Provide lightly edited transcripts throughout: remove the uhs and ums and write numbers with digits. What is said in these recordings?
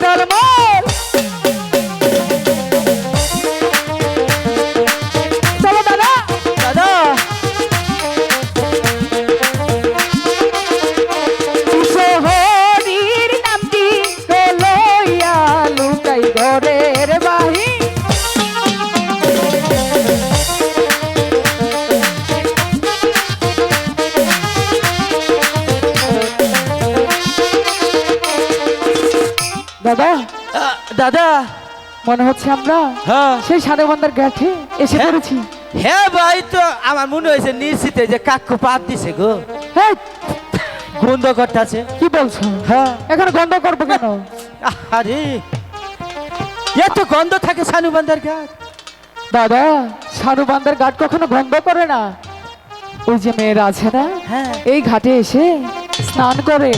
টলমল। চলো দাদা। দাদা শহরের নামটি লইয়া লুকাই ঘরের বাহি। দাদা দাদা মনে হচ্ছে আমরা হ্যাঁ সেই সারেবান্ধার ঘাটে এসে হ্যাঁ। পড়েছি। হ্যাঁ ভাই, তো আমার মনে হয়েছে নিশ্চিত যে কাকু পাত দিছে গো, হেই, গন্ধ করতেছে। কি বলছো? হ্যাঁ এখানে গন্ধ করবো কেন? আরে এত গন্ধ থাকে সানুবান্ধার গাছ। দাদা সারুবান্ধার ঘাট কখনো গন্ধ করে না। ওই যে মেয়েরা আছে না, হ্যাঁ এই ঘাটে এসে স্নান করে,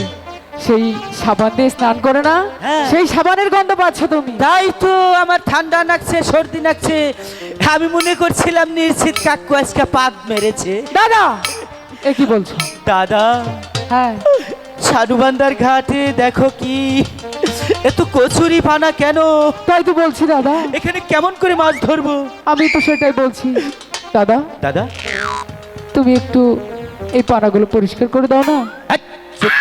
সেই সাবান দিয়ে স্নান করে না, হ্যাঁ। সেই সাবানের গন্ধ পাচ্ছ তুমি। তাই তো আমার ঠান্ডা লাগছে, সর্দি লাগছে। আমি মনে করছিলাম নিশ্চিত কাকু আজকে পাত মেরেছে। দাদা এ কি বলছো? দাদা হ্যাঁ সানুবান্ধার ঘাটে দেখো কি এত কচুরি পানা কেন? তাই তো বলছি দাদা, এখানে কেমন করে মাছ ধরবো? আমি তো সেটাই বলছি। দাদা দাদা তুমি একটু এই পানাগুলো পরিষ্কার করে দাও না। আচ্ছা, চুপ।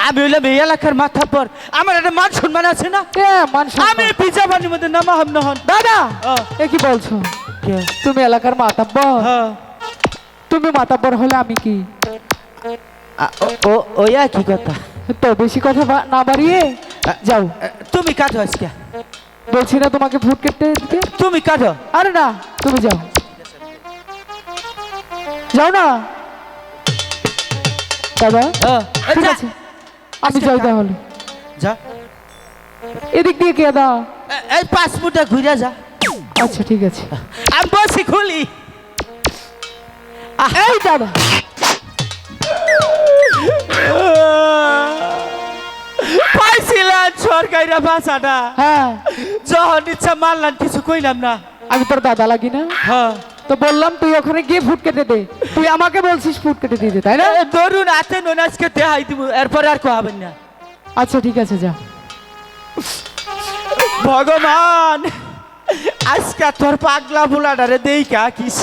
আমি হইলাম এই এলাকার মাথা পর, আমার একটা মান সম্মান আছে না? আমি পিজা বানির মধ্যে নামা হাম নহন। দাদা হ্যাঁ। এ কি বলছো? তুমি এলাকার মাতাব্বর, হ্যাঁ তুমি মাতাব্বর হলে আমি কি? ওই কি কথা? তো বেশি কথা না বাড়িয়ে যাও। তুমি কাটো আজকে, বলছি না তোমাকে ভুট কেটে দিতে? তুমি কাটো। আরে না, তুমি যাও, যাও না দাদা। ঠিক যা, আছে আমি যাই তাহলে। যা এদিক দিয়ে কে দা? এই 5 ফুটা ঘুরে যা। আচ্ছা ঠিক আছে। আমি বসি খুলি। এই দাদা পাইছিলাম সরকারিরা ভাষাটা, হ্যাঁ যখন ইচ্ছা মারলাম, কিছু কইলাম না। আমি তোর দাদা লাগি না? হ্যাঁ তো বললাম তুই ওখানে গিয়ে ফুট কেটে দে, তুই আমাকে বলছিস ফুট কেটে দিতে, তাই না? ধরুন হাতে নুন আজকে দেখাই দিব, এরপর আর কোহাবেন না। আচ্ছা ঠিক আছে যা। ভগবান আজকে তোর পাগলা বুলাডারে দেই কা কিস।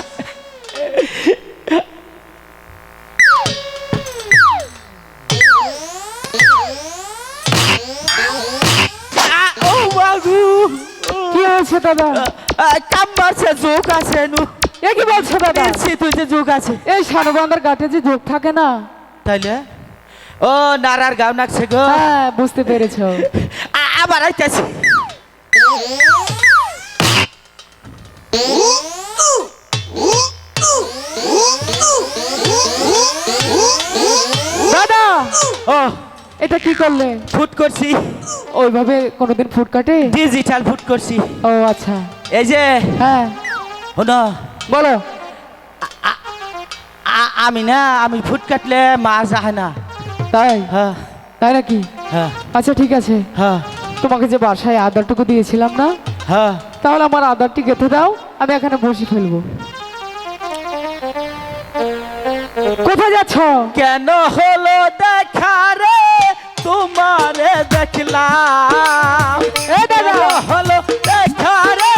ও বাবু কি হয়েছে দাদা? কাম মারছে, যোগ আছে নু। এ কি বলছো দাদা? তুই যে যোগ আছে, এই সারবান্ধার ঘাটে যে যোগ থাকে না? তাইলে ও নারার গাও নাকছে গো। হ্যাঁ বুঝতে পেরেছো। আবার আইতাছি। দাদা ও এটা কি করলে? ফুট করছি, ওইভাবে কোনোদিন ফুট কাটে? ডিজিটাল ফুট করছি। ও আচ্ছা। এই যে হ্যাঁ শোনো, বলো। আমি ফুট কাটলে মাছ আহে না। তাই? হ্যাঁ তাই নাকি? হ্যাঁ আচ্ছা ঠিক আছে, হ্যাঁ তোমাকে যে বাসায় আদারটুকু দিয়েছিলাম না, হ্যাঁ তাহলে আমার আদারটি গেঁথে দাও, আমি এখানে বসে ফেলবো। কোথায় যাচ্ছ? কেন হলো দেখা রে তোমারে দেখলাম, এ দাদা হলো দেখা রে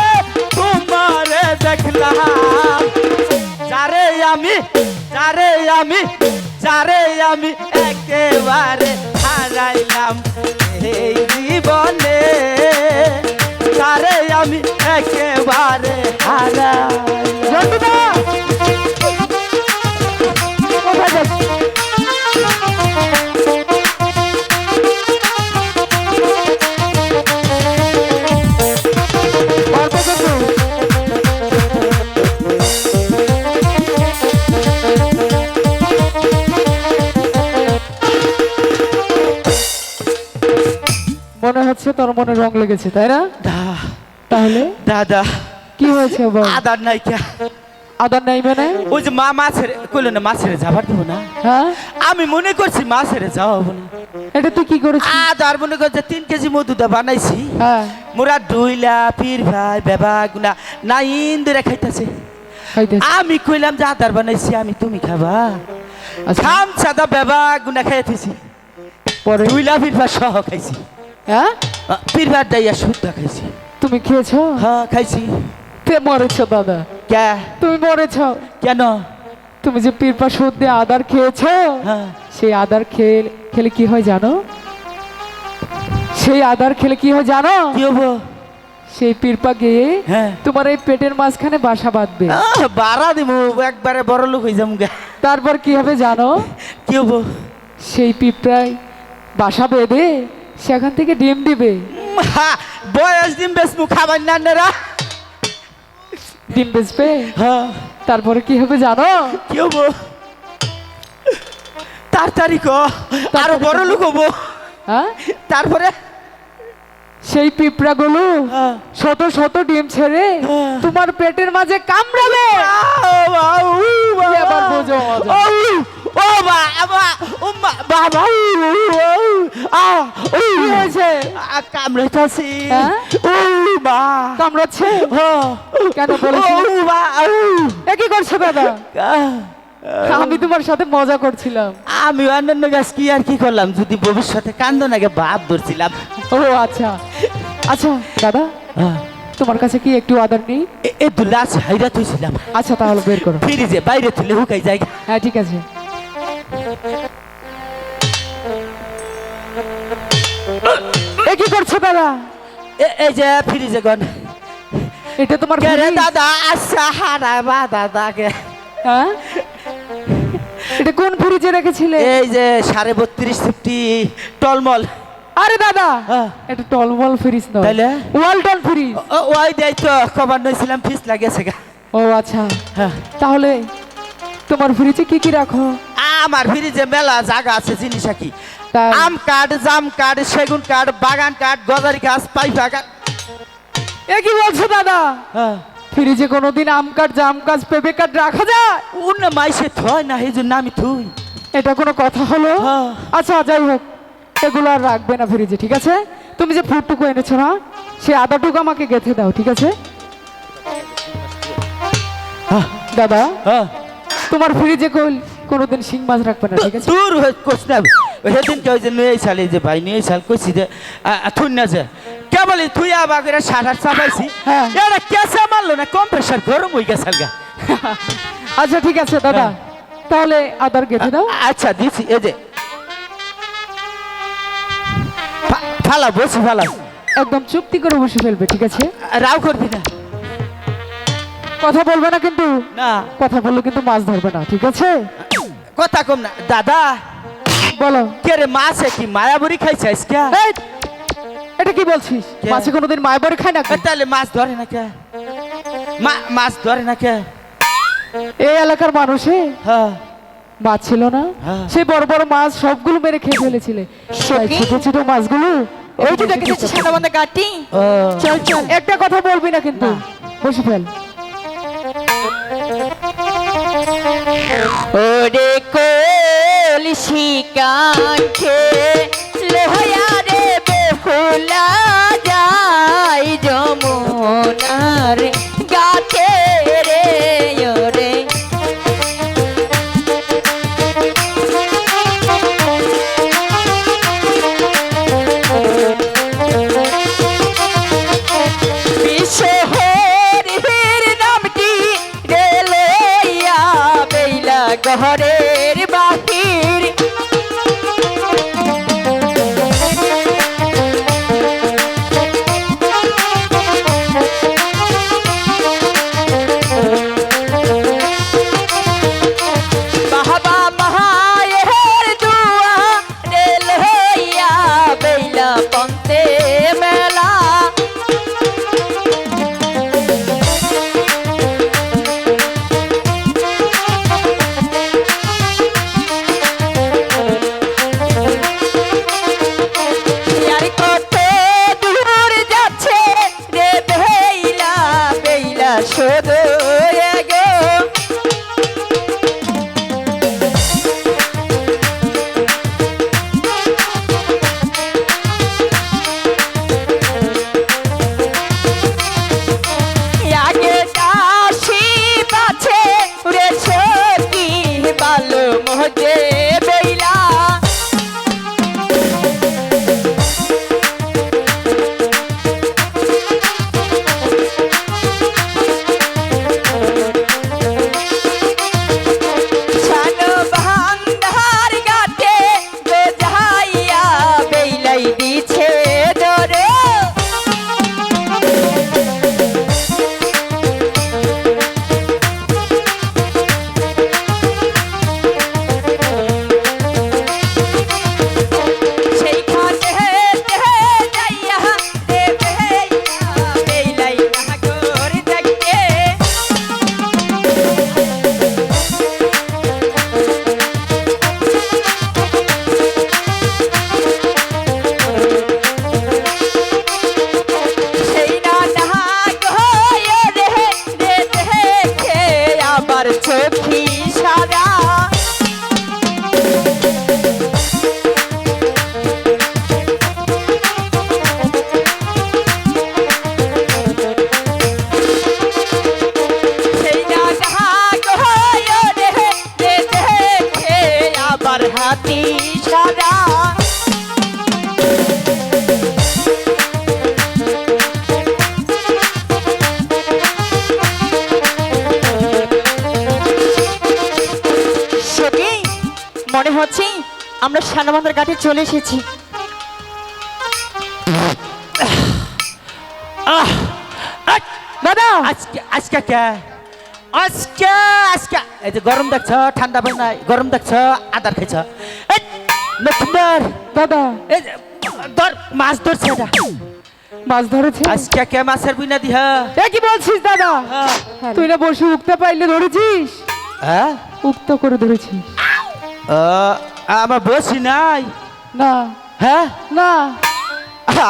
তোমারে দেখলাম, যারে আমি যারে আমি যারে আমি একেবারে হারাইলাম এই জীবনে, যারে আমি একেবারে হারাইলাম। জন্টুদা! কোথায় যাচ্ছ? অল্প কিছু। মনে হচ্ছে তোর মনে রং লেগেছে, তাই না? তাহলে দাদা কি হয়েছে বল? আদার নাই কে? আদার নাই মানে? ওই যে মা মাছের কইলো না, মাছের যাবার দেবো না। হ্যাঁ আমি মনে করছি মাছের যাওয়া হবো না। এটা তুই কি করেছিস? আদার মনে করছে 3 কেজি মধুদা বানাইছি, হ্যাঁ মোরা দুইলা পীর ভাই বেবা গুনা না ইন্দুরে খাইতেছে। খাইতেছি। আমি কইলাম যে আদার বানাইছি, আমি তুমি খাবা? আচ্ছা খাম সাদা বেবা গুনা খাইতেছি, পরে দুইলা পীর ভাই সহ খাইছি। হ্যাঁ পীরবার দাইয়া শুদ্ধ খাইছি। তুমি খেয়েছো? হ্যাঁ খাইছি। তে মরেছো দাদা, কে? তুমি মরেছো। কেন? তুমি যে পীরপা সুদ দিয়ে আদার খেয়েছো, হ্যাঁ সেই আদার খেলে কি হয় জানো? সেই আদার খেলে কি হয় জানো? কি হবো? সেই পীরপা গিয়ে হ্যাঁ তোমার এই পেটের মাঝখানে বাসা বাঁধবে। বাড়া দিব একবারে বড় লোক হয়ে যাবো গা। তারপর কি হবে জানো? কি হবো? সেই পিঁপড়ায় বাসা বেঁধে সেখান থেকে ডিম দিবে। বয়স ডিম বেশ খাবার না। ডিম বেচবে। হ্যাঁ তারপরে কি হবে জানো? কি হবো? তাড়াতাড়ি ক, আরো বড় লোক হবো। হ্যাঁ তারপরে সেই পিঁপড়াগুলো শত শত ডিম ছেড়ে তোমার পেটের মাঝে কামড়াবে। এবার বোঝো মজা। ও বাবা, ও বাবা, কি হয়েছে? কামড়াইতাছি। হ্যাঁ? ও মা কামড়াচ্ছে? কেন বলেছো? এ কি করছো দাদা? আমি তোমার সাথে মজা করছিলাম। আমি অন্যান্য গাছ কি আর কি করলাম, যদি ভবিষ্যতে কান্দন আগে ভাব ধরছিলাম। ও আচ্ছা আচ্ছা দাদা, তোমার কাছে কি একটু আদর নেই? এ দুলাস হাইরা থইছিলাম। আচ্ছা তাহলে বের করো। ফ্রিজে বাইরে তুলে হুকাই যায়। হ্যাঁ ঠিক আছে। এ কি করছো দাদা? এই যে ফ্রিজে গন। এটা তোমার কে রে ফ্রিজ? দাদা? আচ্ছা হারাবা দাদাকে। হ্যাঁ এটা কোন ফ্রিজে রেখেছিলে? এই যে 32.50 টলমল। আরে দাদা হ্যাঁ। এটা টলমল ফ্রিজ নয়, তাইলে? ওয়ালটন ফ্রিজ। ওই দেই তো কভার নইছিলাম, ফিস লাগেছে গা। ও আচ্ছা, হ্যাঁ। তাহলে তোমার ফ্রিজে কি কি রাখো? আমার ফ্রিজে মেলা জায়গা আছে, জিনিস কি তাই? আম কাঠ, জাম কাঠ, সেগুন কাঠ, বাগান কাঠ, গজারি গাছ, পাইপা কাঠ। এ কি বলছো দাদা? হ্যাঁ। ফ্রিজে কোনোদিন আম কাঠ, জাম কাঠ, পেঁপে কাঠ রাখা যায়? অন্য মাইসে থয় না, এই জন্য আমি থুই। এটা কোনো কথা হলো? হ্যাঁ। আচ্ছা যাই হোক, এগুলো আর রাখবে না ফ্রিজে, ঠিক আছে? তুমি যে ফুটটুকু এনেছো না, সেই আদাটুকু আমাকে গেঁথে দাও, ঠিক আছে? দাদা হ্যাঁ। তোমার ফ্রিজে কোনোদিন শিং মাছ রাখবে না, ঠিক আছে? দূর কোচ না, সেদিন কেউ যে নিয়ে সালে যে ভাই নিয়ে সাল কইছি যে থুন না যে কেবল থুই আবা করে সার চাপাইছি। হ্যাঁ। এটা কেসা মারলো না, কম্প্রেসার গরম হয়ে গেছে গা। আচ্ছা ঠিক আছে দাদা, তাহলে আদার গেঁথে দাও। আচ্ছা দিছি, এই যে ফালা বসে ফালা, একদম চুক্তি করে বসে ফেলবে, ঠিক আছে? রাও করবি না। কথা বলবে না কিন্তু, না কথা বললে কিন্তু মাছ ধরবে না, ঠিক আছে? কথা কম না। দাদা বলো। কে রে, মাছে কি মায়াবরি খাইছে আজকে? এই, এটা কি বলছিস? কে? মাছে কোনোদিন মায় বড়ে খায় না? তাহলে মাছ ধরে না কে? মাছ ধরে না কে? এই এলাকার মানুষে হ্যাঁ মাছ ছিল না, হ্যাঁ। সেই বড় বড় মাছ সবগুলো মেরে খেয়ে ফেলেছিলে। তাই ছোট ছোট মাছগুলো ওই যে দেখেছিস সাদা বান্ধা কাটি। ও চল চল, একটা কথা বলবি না কিন্তু, বসে ফেল। ওরে কলসি কাঁঠে লোহায়া রে বেহুলা যায় যমুনার গাছে রে ওরে। বিশ্বহরির নামটি রে লইয়া বেইলা ঘরের বাহির। বাবা মায়ের দুয়া রে লইয়া বেইলা পন্তে মেলা। আমরা সানবান্ধার ঘাটে চলে এসেছি। দাদা আজকে আজকে কে আজকে আজকে এই যে গরম দেখছ ঠান্ডা পাই নাই গরম দেখছ আদার খাইছ নতুনদার দাদা এই যে ধর মাছ ধরছে এটা মাছ ধরেছে আজকে কে মাছের বুইনা দিহা এ কি বলছিস দাদা তুই না বসে উঠতে পারলে ধরেছিস হ্যাঁ উক্ত করে ধরেছিস আমার বসি নাই না হ্যাঁ না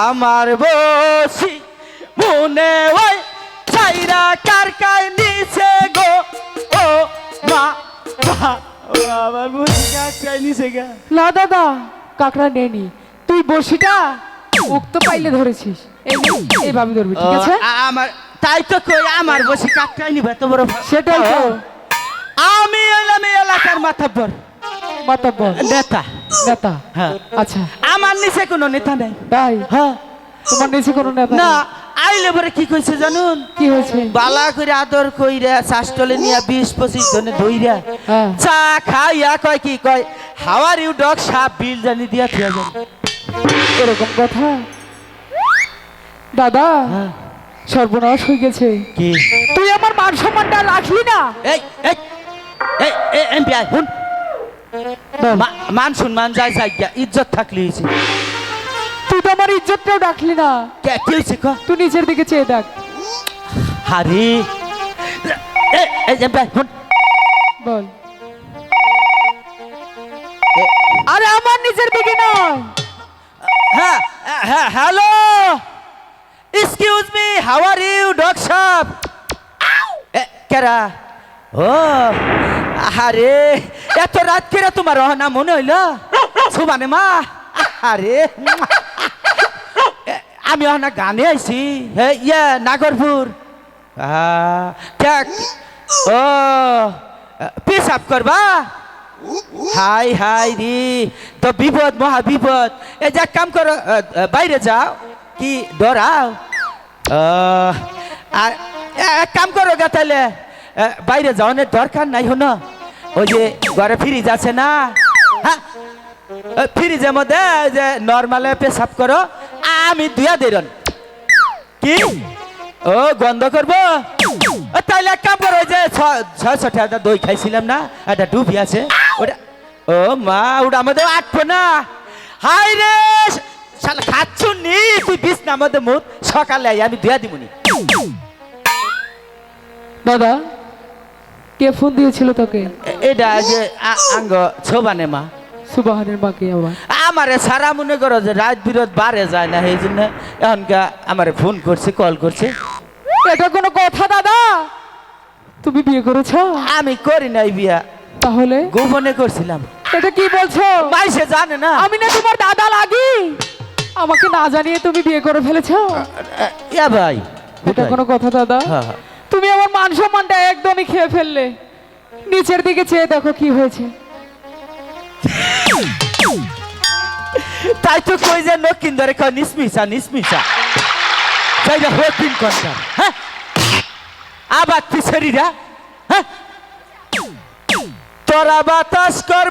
আমার বসি মনে ওই চাইরা কারকায় নিচে গো ও মা আমার বসি কারকায় নিচে গা না দাদা কাকড়া নেনি তুই বসিটা উক্ত পাইলে ধরেছিস এইভাবে ধরবি ঠিক আছে আমার তাই তো কই আমার বসি কাকড়াই নিবে এত বড় সেটাই তো আমি এলাম এই এলাকার মাথাব্বর মাতাব্বর নেতা নেতা হ্যাঁ আচ্ছা আমার নিচে কোনো নেতা নেই তাই হ্যাঁ তোমার নিচে কোনো নেতা না নেই? আইলে পরে কি কইছে জানুন কি হয়েছে বালা করে আদর কইরা শাসটলে নিয়া 20-25 জনে ধইরা হ্যাঁ চা খাইয়া কয় কি কয় হাউ আর ইউ ডগ সাপ বিল জানি দিয়া থিয়া যান এরকম কথা দাদা হ্যাঁ সর্বনাশ হয়ে গেছে কি তুই আমার মান সম্মানটা রাখলি না এই এই এই এমপিআই হুন বল। মান সম্মান যাই যাই গিয়া ইজ্জত থাকলি হইছে তুই তো আমার ইজ্জতটাও রাখলি না কে কি হইছে ক তুই নিচের দিকে চেয়ে দেখ হারি এই এই এমপিআই হুন বল আরে আমার নিচের দিকে নয় হ্যাঁ হ্যাঁ hello excuse me how are you dog সাপ কেরা ও আরে এত রাত কেরা তোমার রহনা মনে হইল সুবানে মা আরে আমি অহনা গানে আইছি হে ইয়া নাগরপুর ও পেশাব করবা হাই হাই রে তো বিপদ মহা বিপদ এ যা কাম করো বাইরে যাও কি ডরাও আর এক কাম করো গা তাহলে বাইরে যাওয়ার দরকার নাই হন ওই যে ঘরে ফ্রিজ আছে না হ্যাঁ ফ্রিজের মধ্যে যে নর্মালে পেশাব করো আমি দুয়া দেরন কি ও গন্ধ করবো তাইলে এক কাম করো ওই যে 600 টাকা দই খাইছিলাম না একটা ডুবি আছে ওটা ও মা ওটা আমাদের আটবো না হাই রে শালা খাচ্ছু নি তুই বিষ না আমাদের মুখ সকালে আই আমি দুয়া দিবনি দাদা কে ফোন দিয়েছিল তোকে এটা যে আঙ্গ ছোবানে মা সুবাহানের মাকে আবার আমারে সারা মনে করো যে রাত বিরত বারে যায় না এই জন্য এখনকা আমারে ফোন করছে কল করছে এটা কোনো কথা দাদা তুমি বিয়ে করেছো আমি করি নাই বিয়া তাহলে গোপনে করছিলাম এটা কি বলছো মাইসে জানে না আমি না তোমার দাদা লাগি আমাকে না জানিয়ে তুমি বিয়ে করে ফেলেছো ইয়া ভাই এটা কোনো কথা দাদা হ্যাঁ হ্যাঁ তুমি আমার মান সম্মানটা একদমই খেয়ে ফেললে নিচের দিকে চেয়ে দেখো কি হয়েছে তাই তো কই যে নকিন ধরে কয় নিসমিসা নিসমিসা তাই না হতিন কোনটা হ্যাঁ আবার পিছরিরা হ্যাঁ তোরা বাতাস কর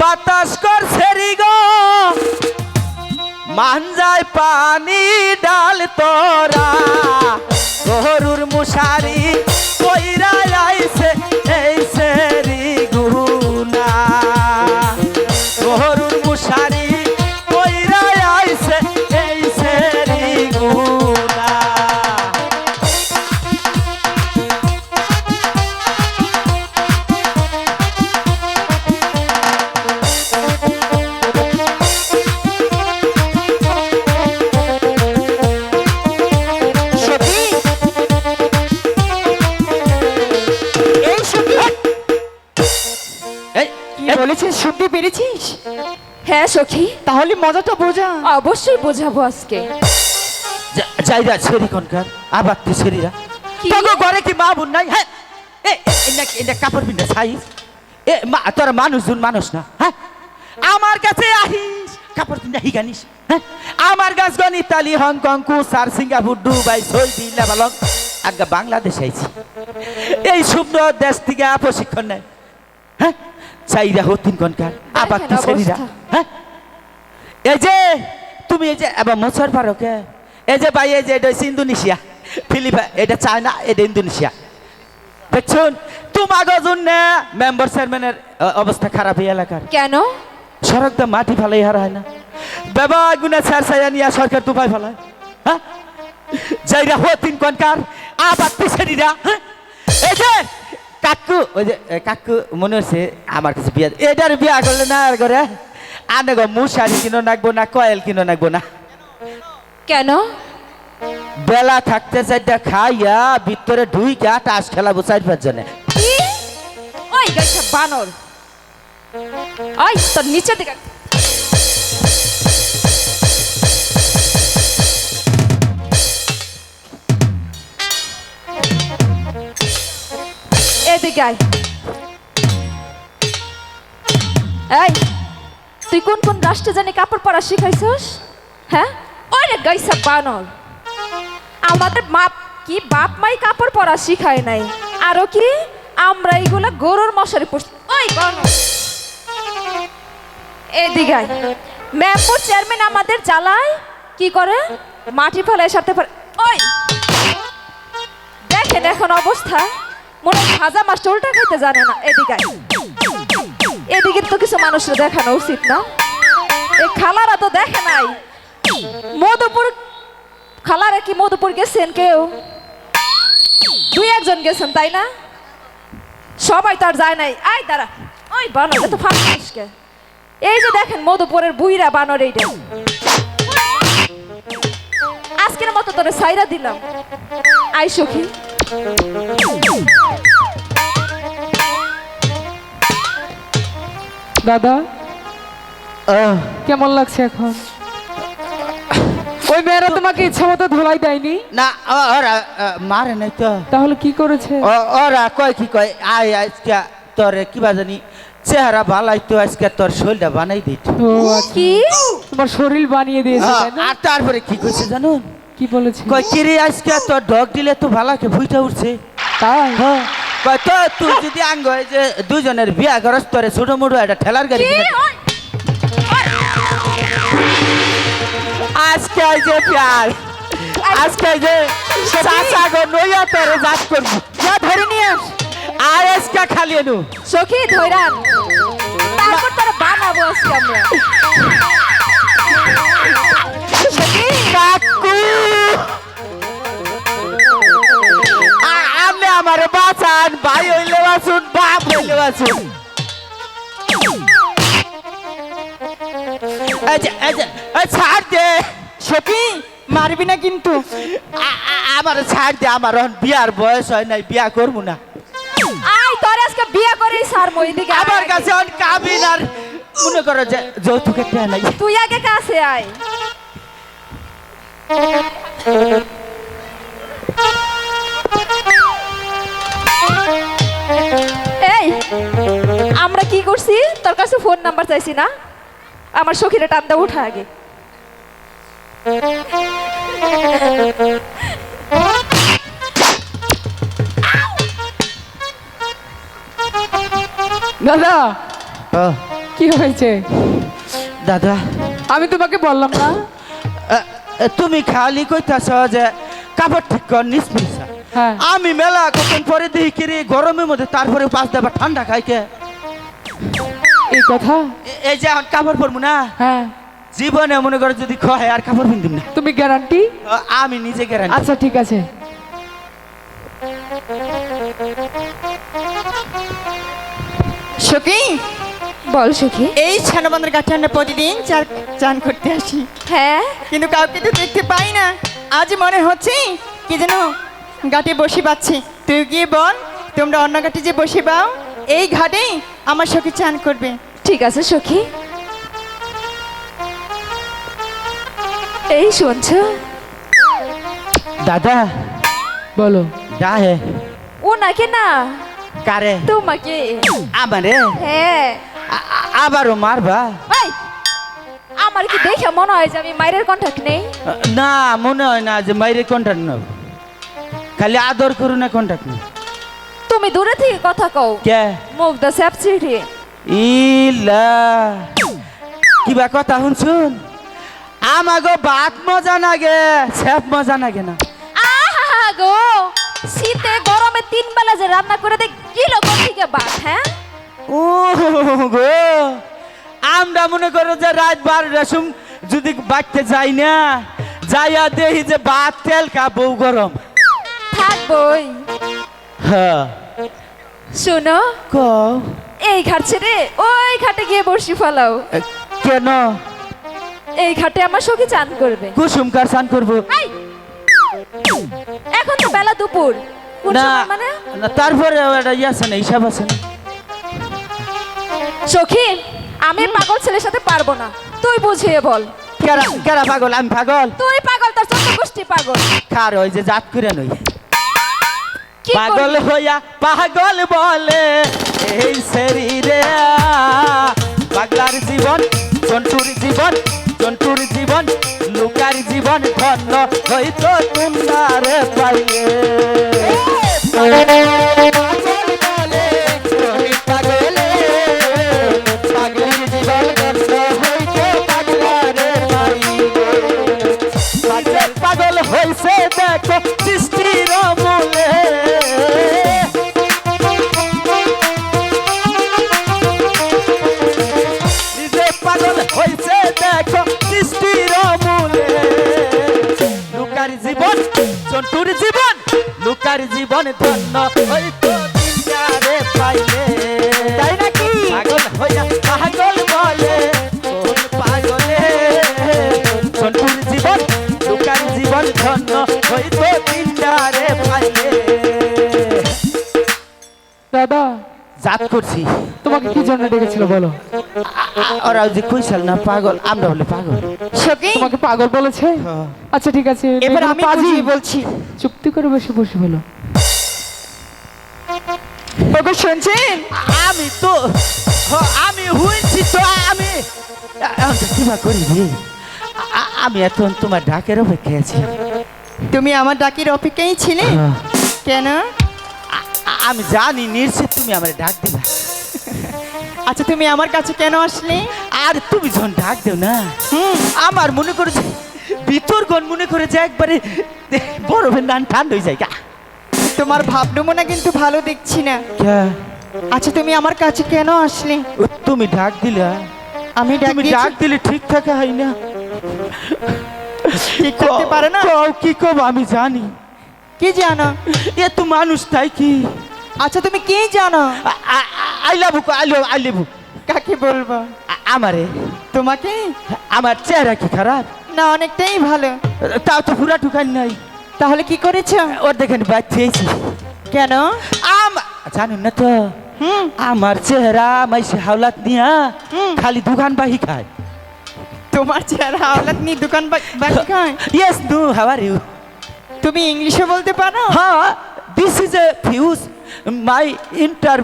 বাতাস কর সেরি গো মান যায় পানি ডাল তোরা গরুর মুশারি কইরা আইছে এই সেরি গুনা গরুর মুশারি কইরা আইছে এই সেরি গুনা বলেছিস শুনতে পেরেছিস হ্যাঁ সখী, তাহলে মজাটা বোঝা অবশ্যই বোঝাবো আজকে। যাইরা ছেড়ি কোনকার আবার তুই ছেড়িরা কি? তোকে ঘরে কি মা বোন নাই হ্যাঁ এটা কাপড় পিন্ডা সাইজ এ মা তোরা মানুষজন মানুষ না হ্যাঁ আমার কাছে আহিস কাপড় পিন্ডা হিগানিস হ্যাঁ আমার গাছ গন ইতালি হংকং কুসার সিঙ্গাপুর দুবাই সৌদি লেবানন আগে বাংলাদেশ আইছি এই সুন্দর দেশ থেকে প্রশিক্ষণ নেয় হ্যাঁ চাইরা হতিন কনকার আবার দেখেন পিছাড়িরা অবস্থা। হ্যাঁ এই যে তুমি এই যে এবার মোছর পারো কে এই যে ভাই এই যে এটা হচ্ছে ইন্দোনেশিয়া ফিলিপাইন এটা চায়না এটা ইন্দোনেশিয়া দেখছুন তোমাকে জন্য মেম্বার চেয়ারম্যানের অবস্থা খারাপ এই এলাকার কেন সড়ক দা মাটি ফেলাই হারা হয় না বাবা গুনা স্যার সাইয়া নিয়ে সরকার দুপাই ফেলায় হ্যাঁ যাইরা হতিন কনকার আবার পিছাড়িরা হ্যাঁ এই যে কাকু ওই যে কাকু মনে হচ্ছে আমার কাছে বিয়া এটার বিয়া করলে না আর করে আনে গো মুশারি কিনো নাকবো না কয়েল কিনো নাকবো না কেন বেলা থাকতে চাইটা খাইয়া ভিতরে ঢুইকা টাস খেলাবো 4-5 জনে কি ওই গাইছা বানর ওই তোর নিচে দিকে এদিকে আয় এই তুই কোন কোন রাষ্ট্রে জানি কাপড় পরা শিখাইছস হ্যাঁ ওই রে গাইছা বানর আমাদের বাপ মাই কাপড় পরা শিখায় নাই আরো কি আমরা এইগুলা গরুর মশারি পরছি ওই বানর এদিকে আয় মেম্বার চেয়ারম্যান আমাদের জ্বালায় কি করে মাটি ফেলায় সাথে ওই দেখেন এখন অবস্থা মনে হয় ভাজা মাছটা উল্টা খাইতে জানে না এদিকে আয়। এদিকে তো কিছু মানুষের দেখানো উচিত না এই খালারা তো দেখে নাই মধুপুর খালারা কি মধুপুর গেছেন কেউ 2-1 জন গেছেন তাই না সবাই তো আর যায় নাই আয় দাঁড়া ওই বানর এত ফাঁসকে এই যে দেখেন মধুপুরের বুইরা বানর এইটা আজকের মতো তোরে সাইরা দিলাম আই সখী দাদা কেমন লাগছে এখন ওই মেয়েরা তোমাকে ইচ্ছা মতো ধোলাই দেয়নি না ওরা মারে নাই তো তাহলে কি করেছে ওরা কয় কি কয় আয় আজকে তোর কিবা জানি চেহারা ভালাই তো আজকে তোর শরীরটা বানাই দিত ও আচ্ছা। কি তোমার শরীর বানিয়ে দিয়েছে তাই না আর তারপরে কি করছে জানুন কি বলেছে কয় কিরে আজকে তোর ডগ দিলে তো ভালাকে ভুইটা উঠছে তাই হ্যাঁ কয় তো তুই যদি আঙ্গ হয় যে দুজনের বিয়া করস তোরে ছোট মোটো একটা ঠেলার গাড়ি কি? কিনে- ওই, আজকে এই যে প্যার আজকে এই যে চাচা গো নইয়া তোরে জাত করবো যা ধরে নিয়ে আস আর আজকে খালি এনু সখী ধৈরান তারপর তোরা বানাবো আজকে আমরা সখী কাকু আমি আমার বাঁচান ভাই হইলে বাঁচুন বাপ হইলে বাঁচুন ছাড় দে সখী মারবি না কিন্তু আমার ছাড় দে আমার এখন বিয়ার বয়স হয় নাই বিয়া করবো না আয় তোর আজকে বিয়ে করে সারবো এদিকে আয় আমার আগে। কাছে এখন কাবিন আর মনে করো যে যৌতুকের টাকা নাই তুই আগে কাছে আয় এই আমরা কি করছি তোর কাছে ফোন নাম্বার চাইছি না আমার সখীরে টান্দা উঠা আগে দাদা কি হয়েছে দাদা আমি তোমাকে বললাম না তুমি খালি কইতাছ যে কাপড় ঠিক কর নিষ্পিসা হ্যাঁ আমি মেলা কতক্ষণ পরে দেখি কিরে গরমের মধ্যে তারপরে পাঁচ দেবা ঠান্ডা খাইকে এই কথা এই যে এখন কাপড় পরবো না হ্যাঁ জীবনে মনে করো যদি খয় আর কাপড় পিন্দিম না তুমি গ্যারান্টি আমি নিজে গ্যারান্টি আচ্ছা ঠিক আছে সখী বল সখী এই ছানাবন্ধের কাছে আমরা প্রতিদিন চান করতে আসি হ্যাঁ কিন্তু কাউকে তো দেখতে পাই না আজ মনে হচ্ছে কি যেন ঘাটে বসে পাচ্ছি তুই গিয়ে বল তোমরা অন্য ঘাটে যে বসে পাও এই ঘাটেই আমার সখী চান করবে ঠিক আছে সখী এই শুনছো দাদা বলো যা হে ও নাকি না কারে তোমাকে আমারে হ্যাঁ আবারও মারবা এই আমার কি দেখে মনে হয় যে আমি মায়ের কন্টাক্ট নেই না মনে হয় না যে মাইরে কন্ট্যাক্ট নেব খালি আদর করু না কন্ট্যাক্ট নেব তুমি দূরে থেকে কথা কও কে মুখ দা স্যাপচিটি ইলা কিবা কথা শুনছুন আমাগো বাত মজা নাগে সেপ মজা নাগে না আহা গো শীতে গরমে 3 বেলা যে রান্না করে দে কিলো থেকে ভাত হ্যাঁ ও গো আমরা মনে করো যে রাত 12টার সময় যদি বাড়তে যাই না যাইয়া দেখি যে ভাত তেল কাবু গরম থাকবই হ্যাঁ শোনো কও এই ঘাট ছেড়ে ওই ঘাটে গিয়ে বসি ফেলাও কেন এই ঘাটে আমার সখী চান করবে কুসুম কার স্নান করবো এই! এখন তো বেলা দুপুর কোন না সময় মানে না তারপরে একটা ইয়ে আছে না হিসাব আছে না সখী আমি পাগল ছেলের সাথে পারবো না তুই বুঝিয়ে বল কেরা কেরা পাগল আমি পাগল তুই পাগল তোর চোদ্দ গোষ্ঠী পাগল কার ওই যে জাত করে নই কি পাগল করবি? হইয়া পাগল বলে এই শরীরে পাগলার জীবন জন্তুর জীবন জন্তুর জীবন লুকার জীবন ধন্য হইতো তোমারে পাইলে পাগলার জীবন ধন্য হইতো পাগলারে পাইলে পাগল হইছে দেখো সৃষ্টির মূলে নিজে পাগল হইছে দেখো সৃষ্টির মূলে লুকার জীবন জন্তুর জীবন লুকার জীবন ধন্য হইতো তিনটারে পাইলে তাই নাকি পাগল হইয়া পাগল বলে কোন পাগলে জন্তুর জীবন লুকার জীবন ধন্য হইতো তিনটারে পাইলে দাদা জাত করছি তোমাকে কি জন্য ডেকেছিল বলো ওরা যে কইসাল না পাগল আমরা বলে পাগল সখী তোমাকে পাগল বলেছে হ্যাঁ। আচ্ছা ঠিক আছে এবার মেয়েগুলো আমি পাজি। বুঝিয়ে বলছি চুপটি করে বসে বসে বলো ওগো শুনছেন আমি তো আমি হইছি তো আমি এখন তো কিবা করি রে আমি এখন তোমার ডাকের অপেক্ষায় আছি তুমি আমার ডাকের অপেক্ষায় ছিলে হ্যাঁ। কেন আমি জানি নিশ্চিত তুমি আমার ডাক দিবা আচ্ছা তুমি আমার কাছে কেন আসলে আর তুমি যখন ডাক দেও না হুম আমার মনে করে যে ভিতর গণ মনে করে যে একবারে বরফের নান ঠান্ডা হয়ে যায় গা তোমার ভাব নমুনা কিন্তু ভালো দেখছি না আচ্ছা তুমি আমার কাছে কেন আসলে তুমি ডাক দিলা আমি ডাক তুমি দিয়েছি? ডাক দিলে ঠিক থাকা হয় না ঠিক থাকতে পারে না কও কি কব আমি জানি কি জানো এ তো মানুষ তাই কি আচ্ছা তুমি কি জানো আই লাভ আই লাভ কাকে বলবো আমারে তোমাকে আমার চেহারা কি খারাপ না অনেকটাই ভালো তাও তো পুরা ঢুকান নাই তাহলে কি করেছো ওর দেখেন বাচ্চেছি কেন জানুন না তো হুম আমার চেহারা মাইসে হাওলাত নিয়া হুম। খালি দোকান বাহি খায় তোমার চেহারা হাওলাত নিয়ে দোকান বাকি খায় yes no how are you তুমি ইংলিশে বলতে পারো হ্যাঁ this is a fuse my inter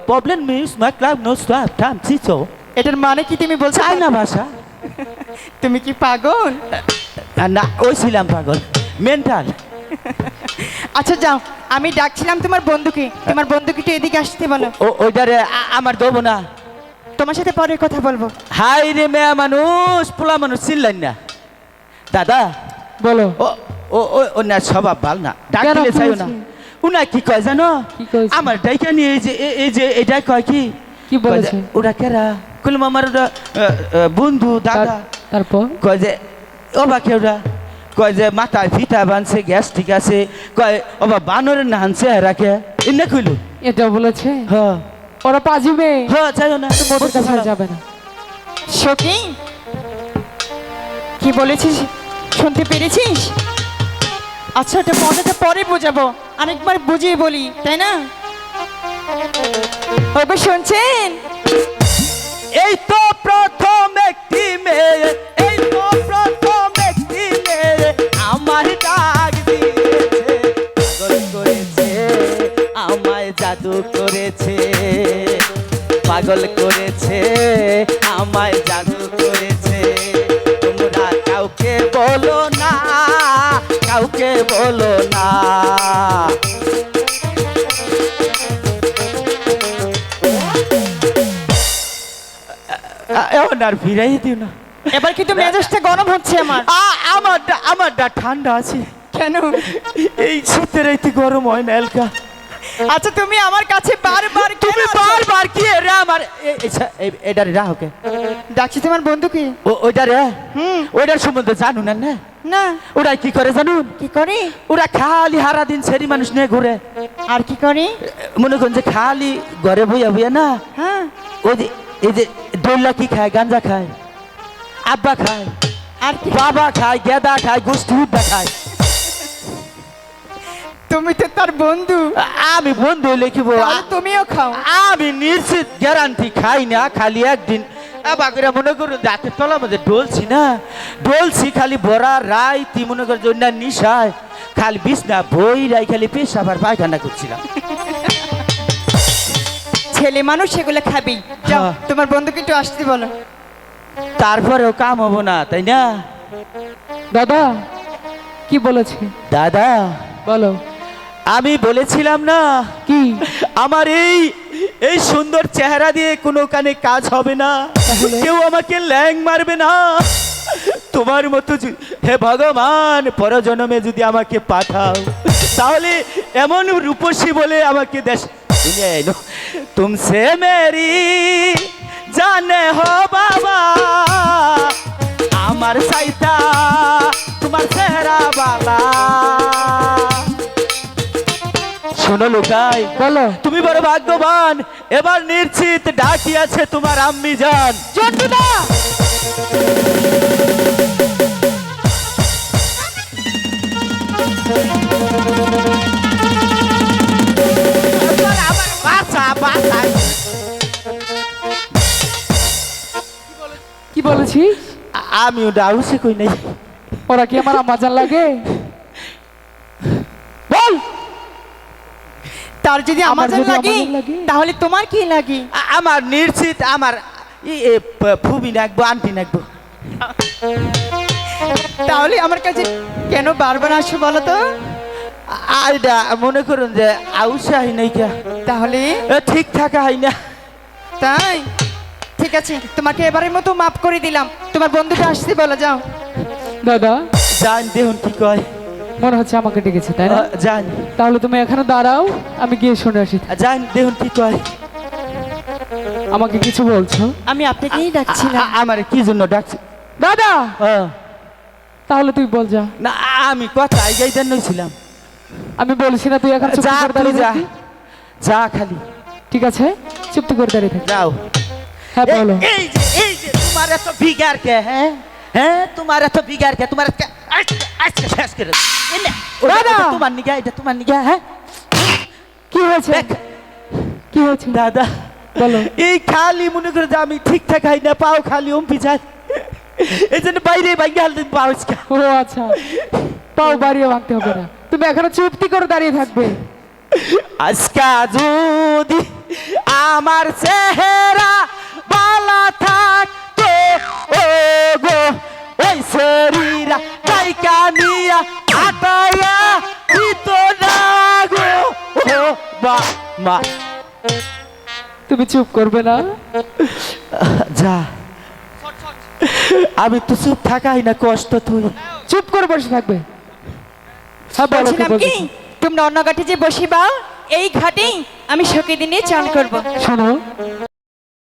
problem means my club no stop time চিচো এটার মানে কি তুমি বলছো চাইনা ভাষা তুমি কি পাগল না ওই ছিলাম পাগল মেন্টাল আচ্ছা যাও আমি ডাকছিলাম তোমার বন্ধুকে তোমার বন্ধুকে একটু এদিকে আসতে বলো ওইটারে আমার দেবো না তোমার সাথে পরে কথা বলবো হাই রে মেয়া মানুষ পোলা মানুষ চিনলেন না দাদা বলো ও ও ওনার স্বভাব ভালো না ডাক কেন দিলে চাইও না বলছি? উনা কি কয় জানো কি কইছে? আমার ডাইকা নিয়ে এই যে এটা কয় কি কি বলেছে? কয় যে, ওরা কেরা কইলাম আমার ওরা বন্ধু দাদা তারপর কয় যে ওবা কেউরা কয় যে মাথায় ফিতা বানছে গ্যাস ঠিক আছে কয় ওবা বানরের না হানছে রাখে এনে কইল এটা বলেছে হ্যাঁ ওরা পাজিবে হ্যাঁ চাইও না ওদের কাছে আর যাবে না সখী কি বলেছিস শুনতে পেরেছিস আচ্ছা ওটা মনেটা পরে বোঝাবো আরেকবার বুঝিয়ে বলি তাই না ওগো শুনছেন এই তো প্রথম একটি মেয়ে এই তো প্রথম একটি মেয়ে আমার ডাক দিয়েছে পাগল করেছে আমায় জাদু করেছে পাগল করেছে আমায় জাদু করেছে তোমরা কাউকে বলো না কাউকে বলো না মন আর ফিরাই দিও না। এবার কিন্তু মেজাজটা গরম হচ্ছে আমার। আমারটা ঠান্ডা আছে। কেন? এই শীতের রাইতে গরম হয় না এলকা। আচ্ছা তুমি আমার কাছে বারবার কেন তুমি আসো? বারবার কি রে আমার এটা রে ওকে ডাকছি তোমার বন্ধুকে। ওইটা রে হুম। ওইটার সম্বন্ধে জানু না না। না। ওরা কি করে জানুন? কি করে? ওরা খালি হারা দিন সেরি মানুষ নিয়ে ঘুরে। আর কি করে? মনে করেন যে খালি ঘরে বইয়া বইয়া না, হ্যাঁ। ওই যে এই যে দোল্লা কি খায়, গাঞ্জা খায়, আব্বা খায়, আর কি? বাবা খায়, গেদা খায়, গোষ্ঠী উদ্দা খায়। তুমি তো তার বন্ধু। আমি বন্ধু লিখিব, তাহলে তুমিও খাও। আমি নিশ্চিত গ্যারান্টি খাই না, খালি একদিন বাকিরা মনে করুন রাতের তলার মধ্যে ডলছি খালি বড়া রাই তি মনে কর জন্য নিশায় খালি বিছনা বই রাই খালি পেশাব আর পায়খানা করছিলাম। ছেলে মানুষ সেগুলো খাবি। যাও হ্যাঁ। তোমার বন্ধুকে একটু আসতে বলো। তারপরেও কাম হবো না, তাই না? দাদা কি বলেছে? দাদা বলো। আমি বলেছিলাম না কি? আমার এই সুন্দর চেহারা দিয়ে কোনো কানে কাজ হবে না, কেউ আমাকে ল্যাং মারবে না। তোমার মতো হে ভগবান পরজন্মে যদি আমাকে পাঠাও তাহলে এমন রূপসী বলে আমাকে দেশ দুনিয়ায় এলো। তুমসে মেরি জানে হো বাবা, আমার সাইতা তোমার চেহারা বালা। শোনো লোকাই, বলো। তুমি বড় ভাগ্যবান, এবার নিশ্চিত ডাকি আছে তোমার আম্মি জান। চন্ডুদা কি বলেছিস? আমি ওটা আউসে কই নাই। ওরা কি আমার আম্মাজান লাগে? বল। তার যদি আমার আমাজন যদি লাগে আমাজন লাগে? তাহলে তোমার কি লাগে? আমার নিশ্চিত আমার ফুবি নাকবো, আন্টি নাকবো। তাহলে আমার কাছে কেন বারবার আসো বলো তো? আর এটা মনে করুন যে আউসে হয় নাই কে, তাহলে ঠিক থাকা হয় না। তাই ঠিক আছে, তোমাকে এবারের মতো মাফ করে দিলাম। তোমার বন্ধুকে আসতে বলো, যাও। দাদা জান দেখুন কি কয়। মনে হচ্ছে আমাকে ডেকেছে, তাই না? জান তাহলে তুমি এখানে দাঁড়াও, আমি গিয়ে শুনে আসি। জান দেখুন কি কয়। আমাকে কিছু বলছো? আমি আপনাকেই ডাকছিলাম। আমার কি জন্য ডাকছি? দাদা হ্যাঁ। তাহলে তুই বল যা। না আমি কথা আইগাইতে নইছিলাম। আমি বলছি না তুই এখন চুপ যা করে তুই দাঁড়িয়ে যা, থাকবি? যা খালি ঠিক আছে, চুপ করে দাঁড়িয়ে থাক। যাও। হ্যাঁ বলো। এই যে তোমার এত বিগার কে? হ্যাঁ হ্যাঁ, তোমার এত বিগার কে? তোমার আজকে শেষ করে এনে দাদা! তোমার নিগা, এটা তোমার নিগা। হ্যাঁ কি হয়েছে? দেখ কি হয়েছে দাদা, বলো। এই খালি মনে করে যে আমি ঠিকঠাক খাই না, পাও খালি অম্পি যায়, এই জন্য বাইরে বাইরে হালতে পাও। ও আচ্ছা, পাও বাড়িয়ে ভাঙতে হবে না, তুমি এখানে চুপটি করে দাঁড়িয়ে থাকবে। আজকা যদি আমার চেহারা বালা থাকতো, ও গো ওই শরীরা গায়িকা নিয়া আটায়া দিত না গো, ও বা মা। তুমি চুপ করবে না? যা, আমি তো চুপ থাকাই না, কষ্ট তুই চুপ করে বসে থাকবে। হ্যাঁ বলো, কি বলছিলাম কি, বলছো? তোমরা অন্য ঘাটে যে বসিবা, এই ঘাটেই আমি সখী দিনে চান করব। শোনো,